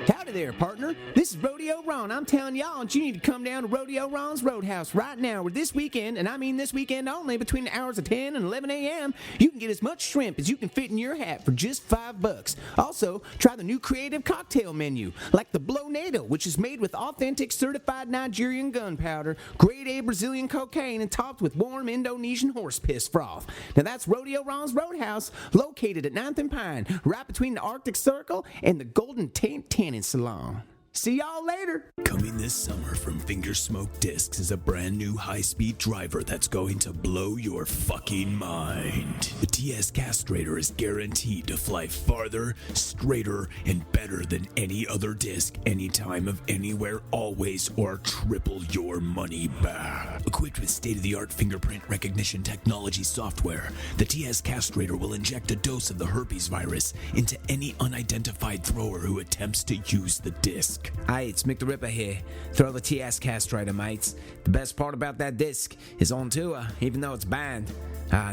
Howdy there, partner. This is Rodeo Ron. I'm telling y'all that you need to come down to Rodeo Ron's Roadhouse right now, where this weekend, and I mean this weekend only, between the hours of 10 and 11 a.m., you can get as much shrimp as you can fit in your hat for just $5. Also, try the new creative cocktail menu, like the Blonado, which is made with authentic certified Nigerian gunpowder, grade A Brazilian cocaine, and topped with warm Indonesian horse piss froth. Now that's Rodeo Ron's Roadhouse, located at 9th and Pine, right between the Arctic Circle and the Golden Tanning Salon. See y'all later. Coming this summer from fingersmokediscs is a brand new high-speed driver that's going to blow your fucking mind. The TS Castrator is guaranteed to fly farther, straighter, and better than any other disc, anytime of anywhere, always, or triple your money back. Equipped with state-of-the-art fingerprint recognition technology software, the TS Castrator will inject a dose of the herpes virus into any unidentified thrower who attempts to use the disc. Hi, it's Mick the Ripper here. Throw the TS Castrator, mates. The best part about that disc is on tour, even though it's banned.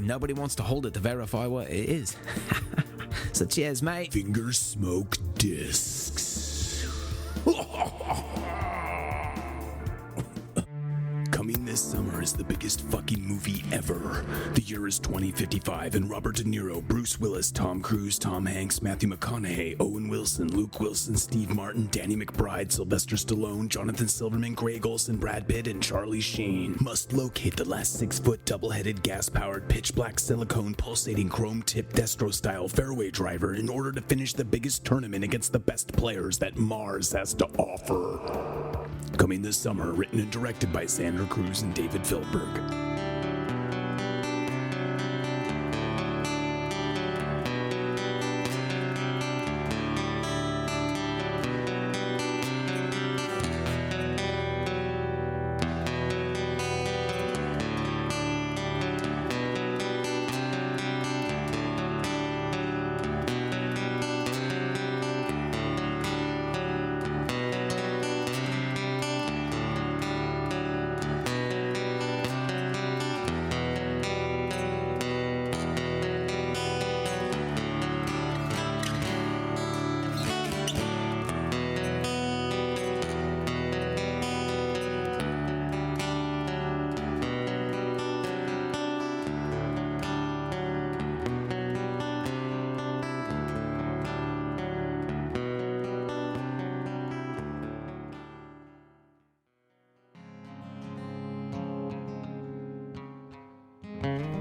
Nobody wants to hold it to verify what it is. So cheers, mate. Fingersmokediscs. Coming this summer is the biggest fucking movie ever. The year is 2055, and Robert De Niro, Bruce Willis, Tom Cruise, Tom Hanks, Matthew McConaughey, Owen Wilson, Luke Wilson, Steve Martin, Danny McBride, Sylvester Stallone, Jonathan Silverman, Greg Olson, Brad Pitt, and Charlie Sheen must locate the last 6-foot double-headed gas-powered pitch-black silicone pulsating chrome-tipped Destro-style fairway driver in order to finish the biggest tournament against the best players that Mars has to offer. Coming this summer, written and directed by Sandra Cruz and David Feldberg.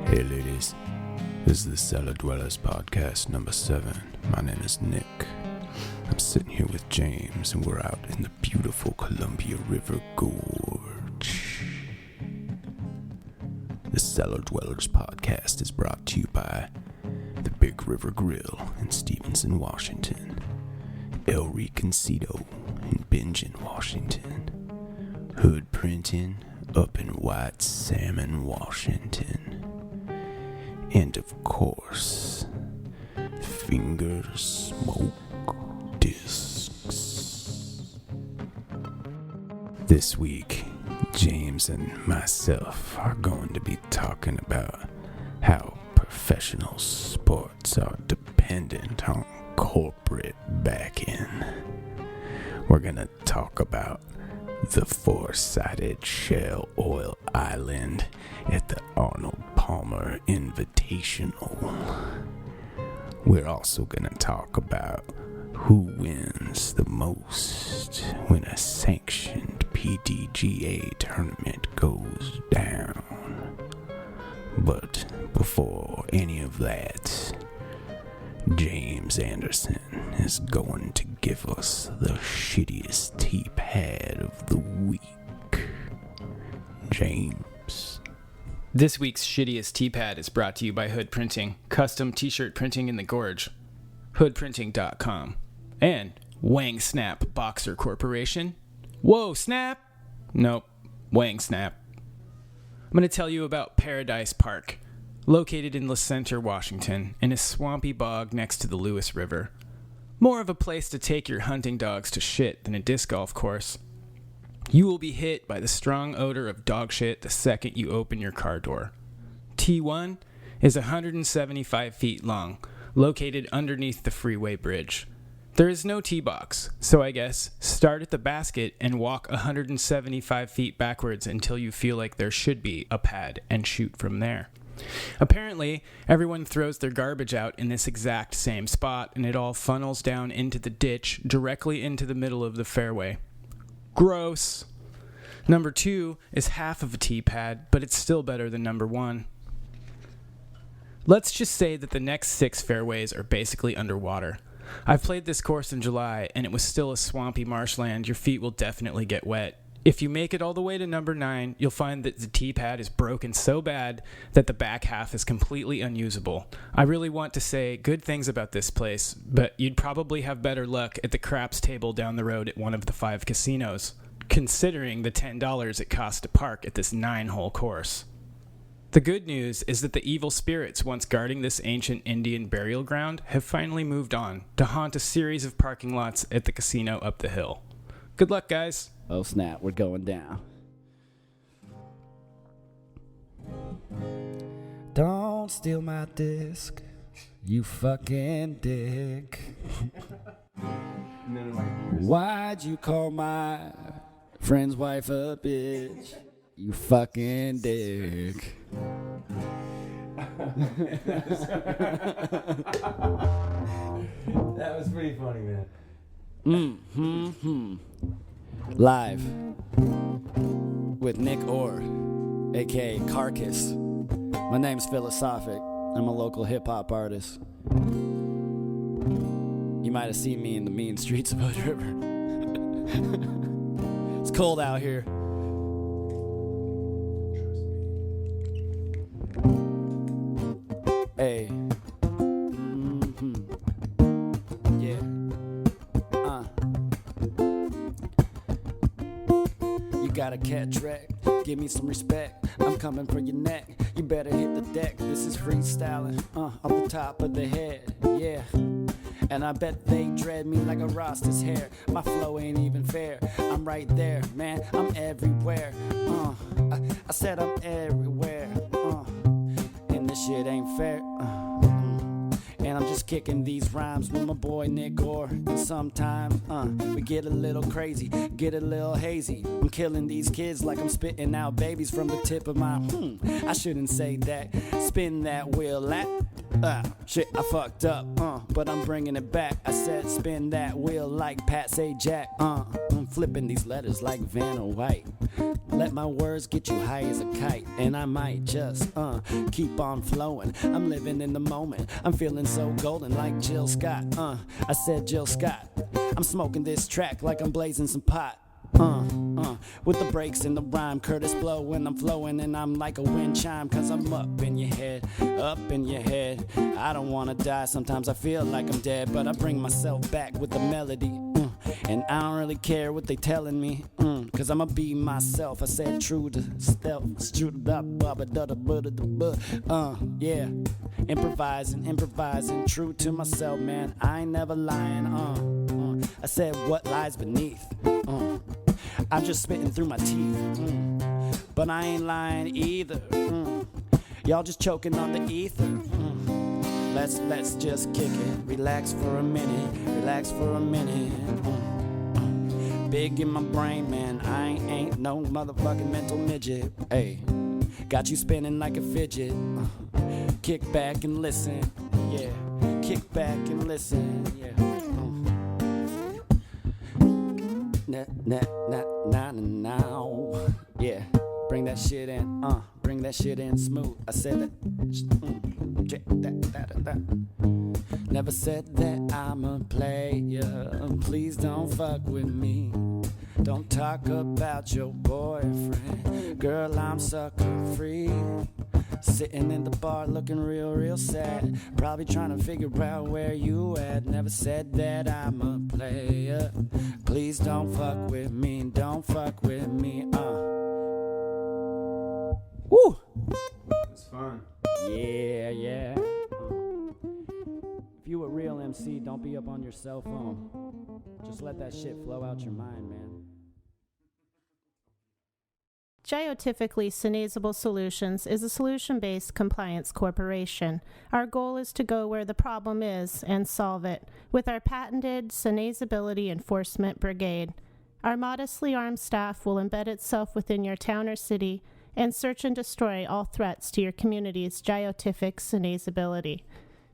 Hey ladies, this is the Cellar Dwellers Podcast number 7. My name is Nick. I'm sitting here with James, and we're out in the beautiful Columbia River Gorge. The Cellar Dwellers Podcast is brought to you by the Big River Grill in Stevenson, Washington, El Reconcito in Bingen, Washington, Hood Printing up in White Salmon, Washington, and of course, fingersmokediscs. This week, James and myself are going to be talking about how professional sports are dependent on corporate backing. We're going to talk about the four-sided Shell Oil Island at the Arnold Palmer Invitational. We're also going to talk about who wins the most when a sanctioned PDGA tournament goes down. But before any of that, James Anderson is going to give us the shittiest T-pad of the week. James. This week's shittiest T-pad is brought to you by Hood Printing, custom t-shirt printing in the Gorge, hoodprinting.com, and Wang Snap Boxer Corporation. Whoa, Snap? Nope, Wang Snap. I'm going to tell you about Paradise Park, located in La Center, Washington, in a swampy bog next to the Lewis River. More of a place to take your hunting dogs to shit than a disc golf course. You will be hit by the strong odor of dog shit the second you open your car door. T1 is 175 feet long, located underneath the freeway bridge. There is no tee box, so I guess start at the basket and walk 175 feet backwards until you feel like there should be a pad and shoot from there. Apparently, everyone throws their garbage out in this exact same spot, and it all funnels down into the ditch directly into the middle of the fairway. Gross. Number 2 is half of a tee pad, but it's still better than number 1. Let's just say that the next 6 fairways are basically underwater. I've played this course in July, and it was still a swampy marshland. Your feet will definitely get wet. If you make it all the way to number 9, you'll find that the tee pad is broken so bad that the back half is completely unusable. I really want to say good things about this place, but you'd probably have better luck at the craps table down the road at one of the 5 casinos, considering the $10 it costs to park at this 9-hole course. The good news is that the evil spirits once guarding this ancient Indian burial ground have finally moved on to haunt a series of parking lots at the casino up the hill. Good luck, guys. Oh snap, we're going down. Don't steal my disc, you fucking dick. Why'd you call my friend's wife a bitch? You fucking dick. That was pretty funny, man. Live with Nick Orr, aka Carcass. My name's Philasophic. I'm a local hip-hop artist. You might have seen me in the mean streets of Hood River. It's cold out here. Hey. Yeah. You got a catch wreck. Give me some respect. I'm coming for your neck. You better hit the deck. This is freestyling. Off the top of the head. Yeah. And I bet they dread me like a Rasta's hair. My flow ain't even fair. I'm right there, man. I'm everywhere. I said I'm everywhere. And this shit ain't fair. And I'm just kicking these rhymes with my boy Nick Orr. And sometimes we get a little crazy, get a little hazy. I'm killing these kids like I'm spitting out babies from the tip of my I shouldn't say that. Spin that wheel shit, I fucked up, but I'm bringing it back. I said spin that wheel like Pat say Jack. I'm flipping these letters like Vanna White. Let my words get you high as a kite, and I might just keep on flowing. I'm living in the moment. I'm feeling so golden like Jill Scott. I said Jill Scott. I'm smoking this track like I'm blazing some pot. With the breaks in the rhyme, Curtis Blow when I'm flowing, and I'm like a wind chime, cause I'm up in your head, up in your head. I don't wanna die, sometimes I feel like I'm dead, but I bring myself back with the melody. And I don't really care what they telling me, cause I'ma be myself. I said true to stealth, yeah. Improvising, true to myself, man. I ain't never lying, I said what lies beneath, I'm just spitting through my teeth, but I ain't lying either, y'all just choking on the ether, let's just kick it, relax for a minute, big in my brain, man, I ain't no motherfucking mental midget, hey, got you spinning like a fidget, kick back and listen, yeah, kick back and listen, yeah. Now, yeah, bring that shit in, smooth. I said that, never said that I'm a player. Please don't fuck with me. Don't talk about your boyfriend, girl. I'm sucker free. Sitting in the bar looking real sad. Probably trying to figure out where you at. Never said that I'm a player. Please don't fuck with me. Don't fuck with me. Woo! It's fun. Yeah. If you a real MC, don't be up on your cell phone. Just let that shit flow out your mind, man. Geotypically Synasable Solutions is a solution-based compliance corporation. Our goal is to go where the problem is and solve it with our patented Synasability Enforcement Brigade. Our modestly armed staff will embed itself within your town or city and search and destroy all threats to your community's geotypic synasability.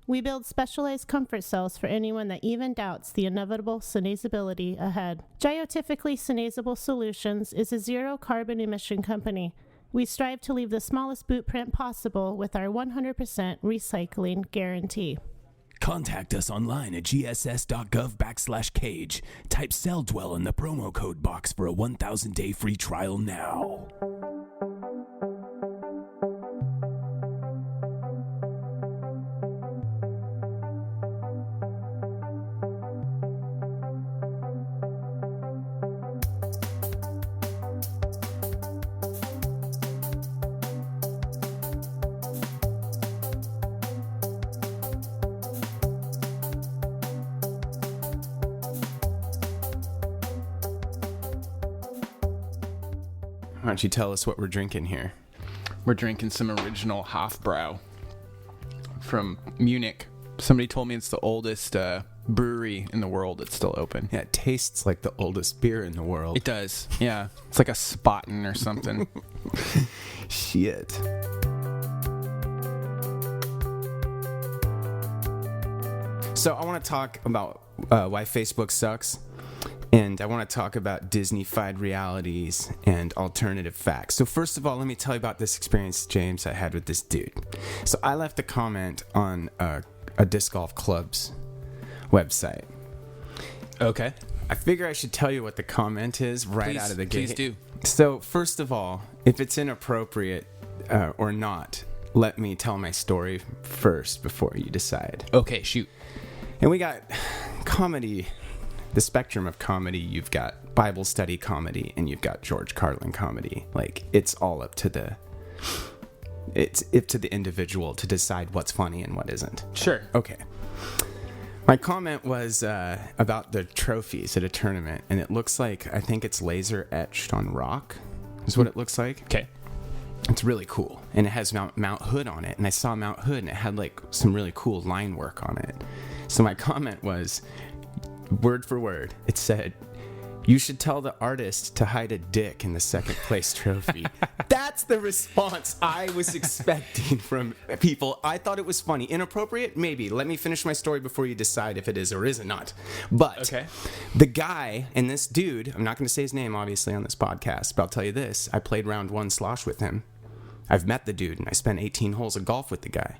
We build specialized comfort cells for anyone that even doubts the inevitable synasability ahead. Geotypically Synasable Solutions is a zero-carbon emission company. We strive to leave the smallest boot print possible with our 100% recycling guarantee. Contact us online at gss.gov/cage. Type Cell Dwell in the promo code box for a 1,000-day free trial now. Why don't you tell us what we're drinking here? We're drinking some original Hofbrau from Munich. Somebody told me it's the oldest brewery in the world that's still open. Yeah, it tastes like the oldest beer in the world. It does. Yeah. It's like a Spaten or something. Shit. So I want to talk about why Facebook sucks. And I want to talk about Disney-fied realities and alternative facts. So first of all, let me tell you about this experience, James, I had with this dude. So I left a comment on a disc golf club's website. Okay. I figure I should tell you what the comment is out of the gate. Please do. So first of all, if it's inappropriate or not, let me tell my story first before you decide. Okay, shoot. And we got comedy. The spectrum of comedy, you've got Bible study comedy and you've got George Carlin comedy. Like, it's all up to the individual to decide what's funny and what isn't. Sure. Okay. My comment was about the trophies at a tournament, and it looks like, I think it's laser etched on rock is what it looks like. Okay. It's really cool. And it has Mount Hood on it. And I saw Mount Hood and it had like some really cool line work on it. So my comment was, word for word, it said, "You should tell the artist to hide a dick in the second place trophy." That's the response I was expecting from people. I thought it was funny. Inappropriate? Maybe. Let me finish my story before you decide if it is or isn't not. But okay. The guy and this dude, I'm not going to say his name, obviously, on this podcast, but I'll tell you this. I played round one slosh with him. I've met the dude, and I spent 18 holes of golf with the guy.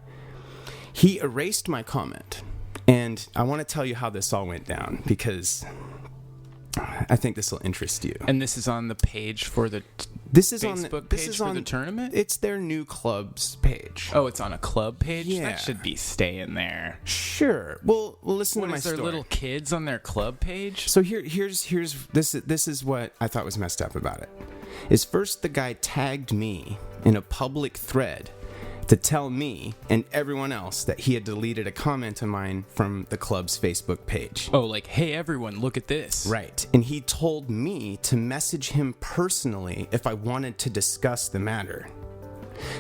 He erased my comment. And I want to tell you how this all went down, because I think this will interest you. And this is on the page for the Facebook page for the tournament? It's their new club's page. Oh, it's on a club page? Yeah. That should be staying there. Sure. Well, listen to my story. Is there little kids on their club page? So here's this is what I thought was messed up about it. Is first the guy tagged me in a public thread to tell me and everyone else that he had deleted a comment of mine from the club's Facebook page. Oh, like, hey, everyone, look at this. Right. And he told me to message him personally if I wanted to discuss the matter.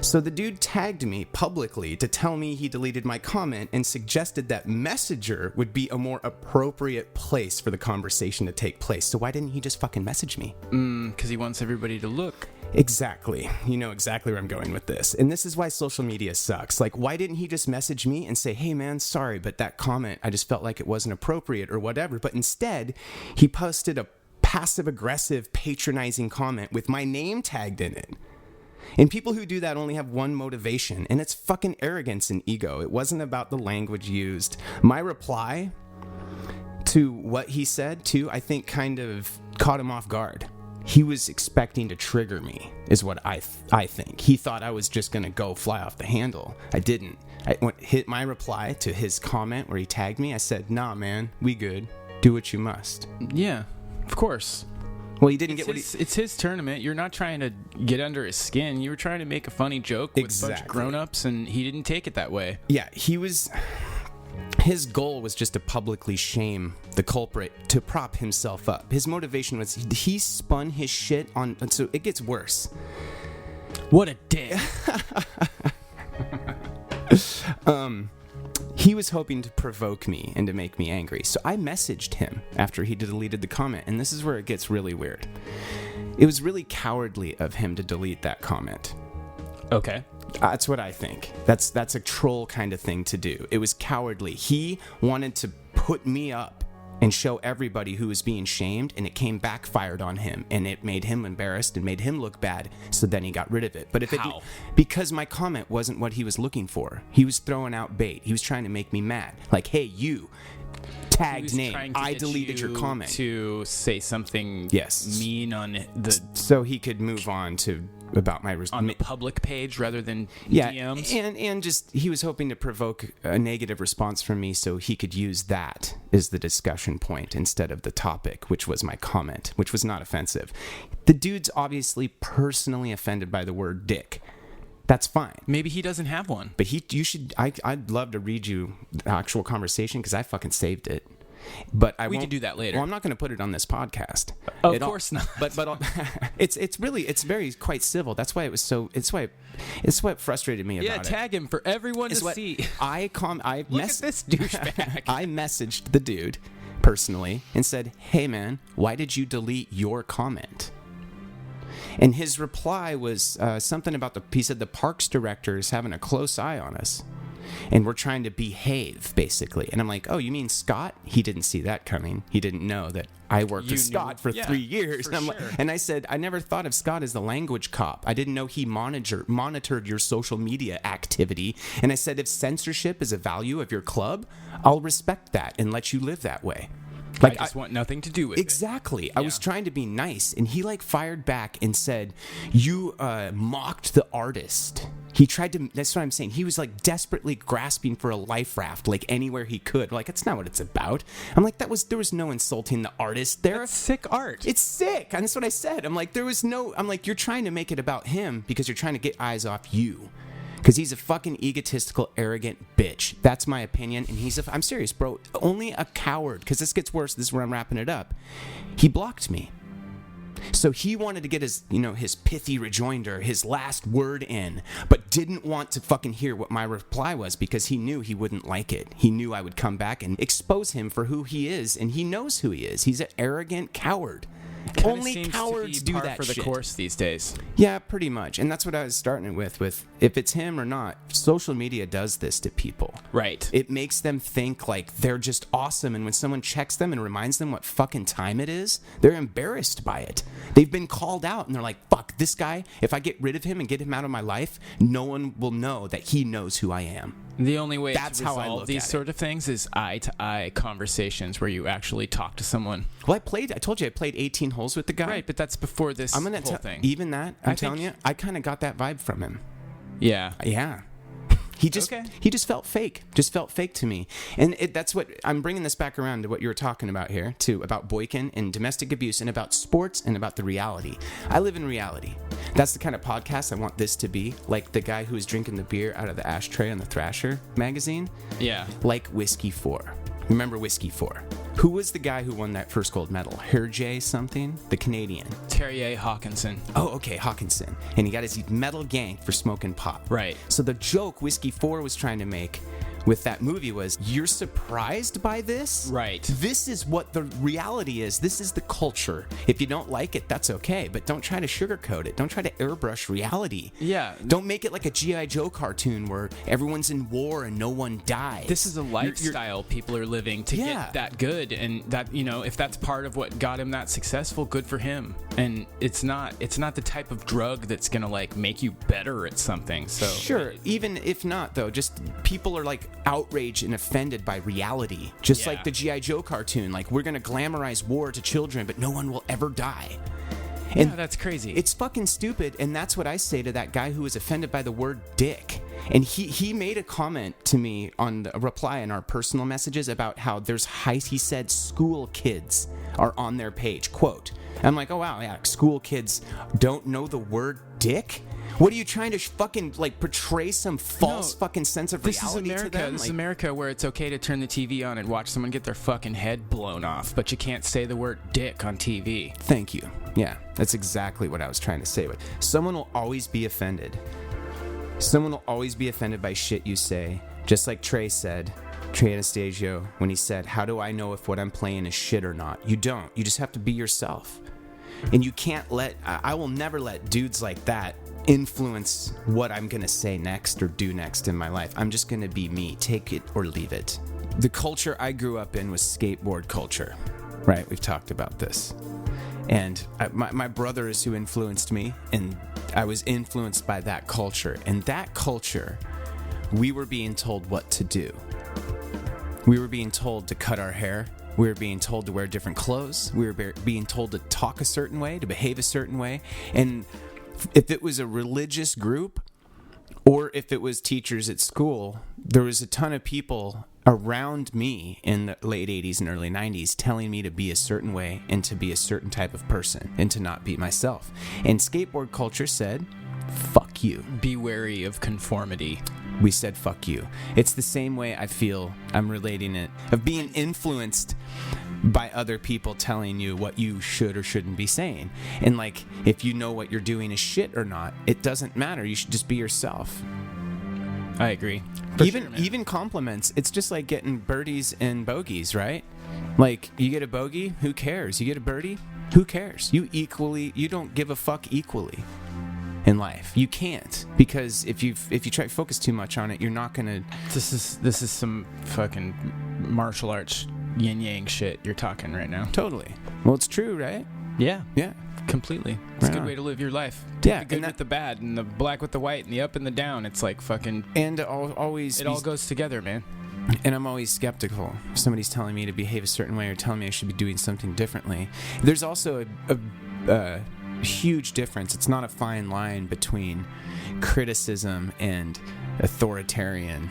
So the dude tagged me publicly to tell me he deleted my comment and suggested that Messenger would be a more appropriate place for the conversation to take place. So why didn't he just fucking message me? Because he wants everybody to look. Exactly. You know exactly where I'm going with this. And this is why social media sucks. Like, why didn't he just message me and say, hey, man, sorry, but that comment, I just felt like it wasn't appropriate or whatever. But instead, he posted a passive-aggressive, patronizing comment with my name tagged in it. And people who do that only have one motivation, and it's fucking arrogance and ego. It wasn't about the language used. My reply to what he said, too, I think kind of caught him off guard. He was expecting to trigger me, is what I think. He thought I was just going to go fly off the handle. I didn't. Hit my reply to his comment where he tagged me. I said, nah, man, we good. Do what you must. Yeah, of course. Well, he didn't It's his tournament. You're not trying to get under his skin. You were trying to make a funny joke with a bunch of grown-ups, and he didn't take it that way. Yeah, His goal was just to publicly shame the culprit to prop himself up. His motivation was he spun his shit on, so it gets worse. What a dick. He was hoping to provoke me and to make me angry. So I messaged him after he deleted the comment, and this is where it gets really weird. It was really cowardly of him to delete that comment. Okay. That's what I think. That's a troll kind of thing to do. It was cowardly. He wanted to put me up and show everybody who was being shamed, and it came backfired on him, and it made him embarrassed and made him look bad, so then he got rid of it. But How? Because my comment wasn't what he was looking for. He was throwing out bait. He was trying to make me mad. Like, hey, you, tagged name, I deleted your comment. To say something mean on the... So he could move on to about my... on the public page rather than yeah, DMs? And just, he was hoping to provoke a negative response from me so he could use that as the discussion point instead of the topic, which was my comment, which was not offensive. The dude's obviously personally offended by the word dick. That's fine. Maybe he doesn't have one. But I'd love to read you the actual conversation because I fucking saved it. But we can do that later. Well, I'm not going to put it on this podcast. Of course not. But it's very quite civil. That's why it's what frustrated me about it. Yeah, tag him for everyone to see. Look at this douchebag. I messaged the dude personally and said, "Hey man, why did you delete your comment?" And his reply was something about he said the parks director is having a close eye on us. And we're trying to behave, basically. And I'm like, oh, you mean Scott? He didn't see that coming. He didn't know that I worked with Scott for 3 years. And I said, I never thought of Scott as the language cop. I didn't know he monitored your social media activity. And I said, if censorship is a value of your club, I'll respect that and let you live that way. Like, I just want nothing to do with exactly. it. I was trying to be nice, and he fired back and said, you mocked the artist. He tried to, that's what I'm saying. He was desperately grasping for a life raft, anywhere he could. That's not what it's about. I'm like, there was no insulting the artist. That's sick art. It's sick. And that's what I said. I'm like, you're trying to make it about him because you're trying to get eyes off you. Because he's a fucking egotistical, arrogant bitch. That's my opinion. And I'm serious, bro. Only a coward, because this gets worse. This is where I'm wrapping it up. He blocked me. So he wanted to get his pithy rejoinder, his last word in, but didn't want to fucking hear what my reply was because he knew he wouldn't like it. He knew I would come back and expose him for who he is, and he knows who he is. He's an arrogant coward. Only cowards do that for the shit. course these days. Yeah, pretty much. And that's what I was starting it with if it's him or not, social media does this to people. Right. It makes them think they're just awesome, and when someone checks them and reminds them what fucking time it is, they're embarrassed by it. They've been called out, and they're like, fuck, this guy, if I get rid of him and get him out of my life, no one will know that he knows who I am. The only way That's to how I resolve look these at sort of things is eye-to-eye conversations where you actually talk to someone. Well, I told you I played 18 holes with the guy. Right, but that's before this whole thing. Even that, I'm telling you, I kind of got that vibe from him. Yeah. Yeah. He just felt fake. Just felt fake to me. And that's what I'm bringing this back around to what you were talking about here, too, about Boykin and domestic abuse and about sports and about the reality. I live in reality. That's the kind of podcast I want this to be. Like the guy who was drinking the beer out of the ashtray on the Thrasher magazine. Yeah. Like Whiskey 4. Remember Whiskey 4? Who was the guy who won that first gold medal? Hergé something? The Canadian. Terje Hawkinson. Oh, okay, Hawkinson. And he got his medal ganked for smoking pot. Right. So the joke Whiskey 4 was trying to make with that movie was, you're surprised by this? Right. This is what the reality is. This is the culture. If you don't like it, that's okay. But don't try to sugarcoat it. Don't try to airbrush reality. Yeah. Don't make it like a G.I. Joe cartoon where everyone's in war and no one dies. This is a lifestyle people are living to get that good. And that, if that's part of what got him that successful, good for him. And it's not the type of drug that's going to make you better at something. So sure. Even if not, though, just people are outraged and offended by reality. Just like the G.I. Joe cartoon. We're going to glamorize war to children, but no one will ever die. And yeah, that's crazy. It's fucking stupid, and that's what I say to that guy who was offended by the word dick. And he made a comment to me on the reply in our personal messages about how he said school kids are on their page. Quote. I'm like, oh wow, yeah, school kids don't know the word dick? What are you trying to fucking like portray some false fucking sense of reality This is America. to them? This is Like, America, where it's okay to turn the TV on and watch someone get their fucking head blown off, but you can't say the word dick on TV. Thank you. Yeah, that's exactly what I was trying to say. But someone will always be offended. Someone will always be offended by shit you say. Just like Trey Anastasio, when he said, how do I know if what I'm playing is shit or not? You don't. You just have to be yourself. And you can't I will never let dudes like that influence what I'm going to say next or do next in my life. I'm just going to be me. Take it or leave it. The culture I grew up in was skateboard culture, right? We've talked about this. And my brother is who influenced me, and I was influenced by that culture. And that culture, we were being told what to do. We were being told to cut our hair. We were being told to wear different clothes. We were being told to talk a certain way, to behave a certain way. And if it was a religious group or if it was teachers at school, there was a ton of people around me in the late 80s and early 90s telling me to be a certain way and to be a certain type of person and to not be myself. And skateboard culture said, fuck you. Be wary of conformity. We said, fuck you. It's the same way I feel I'm relating it, of being influenced by other people telling you what you should or shouldn't be saying. And like, if you know what you're doing is shit or not, it doesn't matter. You should just be yourself. I agree. Even compliments, it's just like getting birdies and bogeys, right? Like, you get a bogey, who cares? You get a birdie, who cares? You don't give a fuck equally in life. You can't, because if you try to focus too much on it, you're not gonna. This is some fucking martial arts yin yang shit you're talking right now. Totally. Well, it's true, right? Yeah. Yeah. Completely. It's a good way to live your life. Take the good with the bad, and the black with the white, and the up and the down. It's like fucking. And always. It all goes together, man. And I'm always skeptical. If somebody's telling me to behave a certain way or telling me I should be doing something differently. There's also a huge difference. It's not a fine line between criticism and authoritarian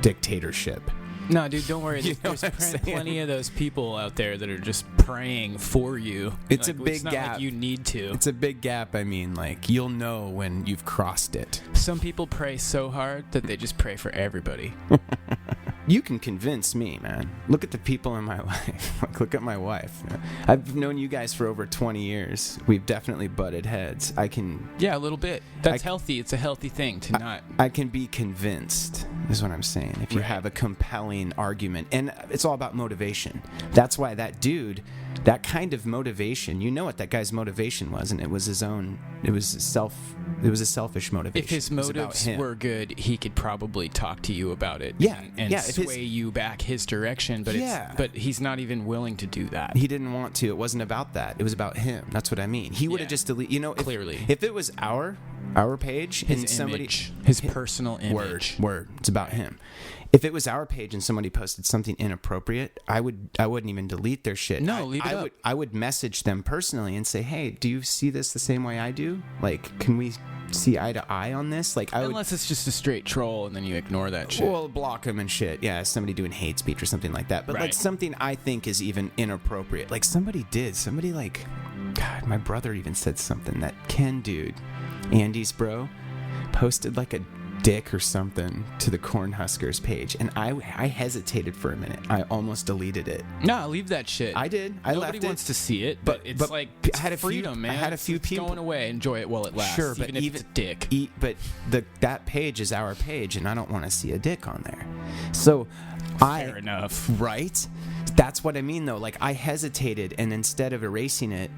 dictatorship. No, dude, don't worry. There's plenty of those people out there that are just praying for you. It's like, a big it's not gap. Like you need to. It's a big gap. I mean, like, you'll know when you've crossed it. Some people pray so hard that they just pray for everybody. You can convince me, man. Look at the people in my life. Like, look at my wife. I've known you guys for over 20 years. We've definitely butted heads. Yeah, a little bit. That's healthy. It's a healthy thing to not. I can be convinced, is what I'm saying, if you have a compelling argument. And it's all about motivation. That's why that dude, that kind of motivation, you know what that guy's motivation was, and it was his own. It was a selfish motivation. If his motives were good, he could probably talk to you about it. Yeah, and sway you back his direction. But but he's not even willing to do that. He didn't want to. It wasn't about that. It was about him. That's what I mean. He would have just deleted. You know, clearly, if it was our page his and somebody image, his personal image, word, it's about him. If it was our page and somebody posted something inappropriate, I wouldn't even delete their shit. No, leave it up. I would message them personally and say, "Hey, do you see this the same way I do? Like, can we see eye to eye on this?" Like, unless it's just a straight troll and then you ignore that shit. Well, block them and shit. Yeah, somebody doing hate speech or something like that. But like something I think is even inappropriate. Like somebody like, God, my brother even said something. That Ken dude, Andy's bro, posted like a dick or something to the Cornhuskers page, and I hesitated for a minute. I almost deleted it. No, leave that shit. I did. I left it. Nobody wants to see it, but it's like I had freedom, man. I had a few people going away. Enjoy it while it lasts. Sure, even if it's a dick. But that page is our page, and I don't want to see a dick on there. So, fair enough, right? That's what I mean, though. Like, I hesitated, and instead of erasing it,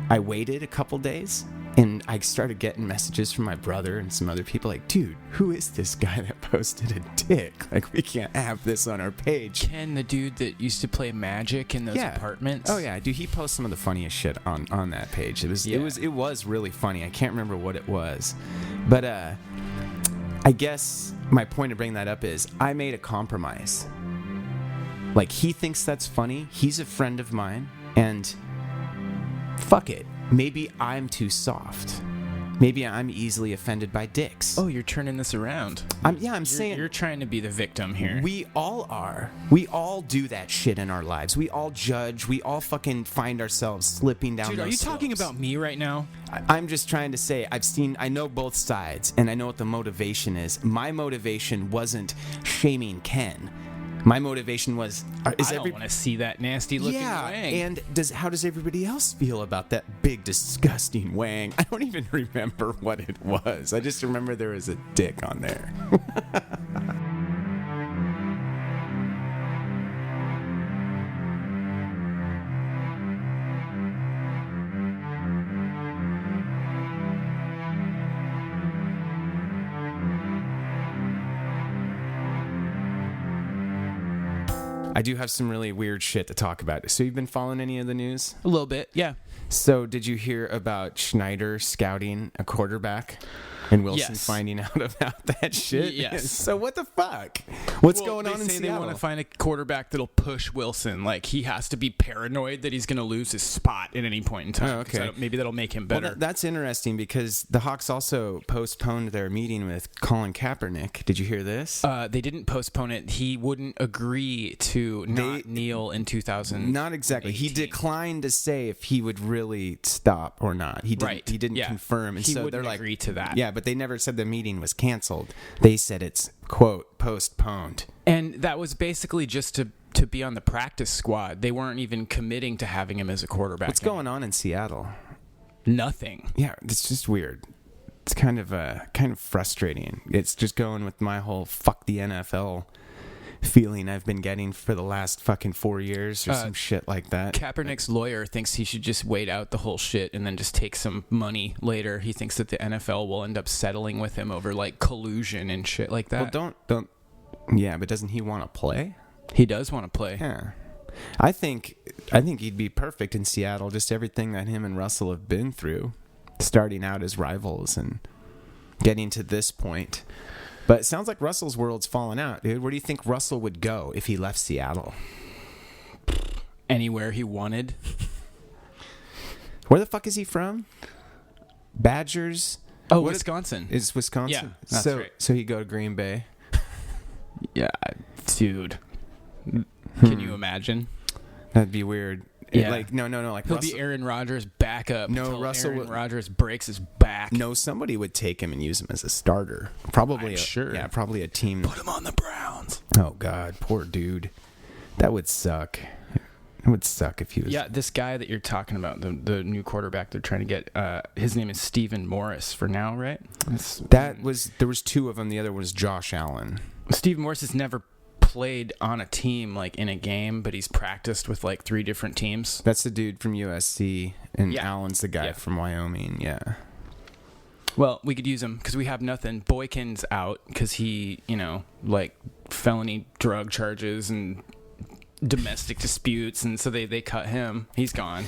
I waited a couple days. And I started getting messages from my brother and some other people like, dude, who is this guy that posted a dick? Like, we can't have this on our page. Ken, the dude that used to play Magic in those apartments? Oh, yeah. Dude, he posts some of the funniest shit on that page. It was really funny. I can't remember what it was. But I guess my point of bringing that up is I made a compromise. Like, he thinks that's funny. He's a friend of mine. And fuck it. Maybe I'm too soft. Maybe I'm easily offended by dicks. Oh, you're turning this around. I'm saying You're trying to be the victim here. we all are. We all do that shit in our lives. We all judge. We all fucking find ourselves slipping down. Dude, are you those talking slopes. about me right now? I'm just trying to say I know both sides, and I know what the motivation is. My motivation wasn't shaming Ken. My motivation was I don't want to see that nasty looking wang. and how does everybody else feel about that big disgusting wang? I don't even remember what it was. I just remember there was a dick on there. I do have some really weird shit to talk about. So you've been following any of the news? A little bit, yeah. So did you hear about Schneider scouting a quarterback and Wilson Yes. finding out about that shit? Yes. So what the fuck? What's going on in They say Seattle? they want to find a quarterback that'll push Wilson. Like, he has to be paranoid that he's going to lose his spot at any point in time. Oh, okay. Maybe that'll make him Well, better. that's interesting because the Hawks also postponed their meeting with Colin Kaepernick. Did you hear this? They didn't postpone it. He wouldn't agree to not kneel in 2000. Not exactly. He declined to say if he would really stop or not. He didn't. Right. He didn't Yeah. confirm. And He so wouldn't they're like, agree to that. Yeah, but they never said the meeting was canceled. They said it's quote postponed. And that was basically just to be on the practice squad. They weren't even committing to having him as a quarterback. What's going on in Seattle? Nothing. Yeah, it's just weird. It's kind of frustrating. It's just going with my whole fuck the NFL feeling I've been getting for the last fucking 4 years or some shit like that. Kaepernick's lawyer thinks he should just wait out the whole shit and then just take some money later. He thinks that the NFL will end up settling with him over like collusion and shit like that. Well, don't. Yeah, but doesn't he want to play? He does want to play. Yeah. I think he'd be perfect in Seattle. Just everything that him and Russell have been through, starting out as rivals and getting to this point. But it sounds like Russell's world's falling out, dude. Where do you think Russell would go if he left Seattle? Anywhere he wanted. Where the fuck is he from? Badgers? Oh, What Wisconsin. Is Wisconsin? Yeah, that's so, right. So he'd go to Green Bay. Yeah, dude. Can you imagine? That'd be weird. Yeah. Like no. Like He'll Russell, be Aaron Rodgers' backup. No, until Russell Aaron would- Rodgers breaks his back. no, somebody would take him and use him as a starter. Probably, I'm sure. Yeah, probably a team. Put him on the Browns. Oh God, poor dude. That would suck. It would suck if he was. Yeah, this guy that you're talking about, the new quarterback they're trying to get, his name is Stephen Morris for now, right? There was two of them. The other was Josh Allen. Stephen Morris has never played on a team, like in a game, but he's practiced with like 3 different teams. That's the dude from USC, and Yeah. Allen's the guy Yeah. from Wyoming. Yeah. Well, we could use him because we have nothing. Boykin's out because he, like felony drug charges and domestic disputes, and so they cut him. He's gone.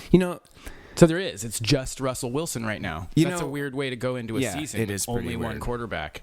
So it's just Russell Wilson right now. That's a weird way to go into a Yeah, season. it with is pretty only one weird. quarterback.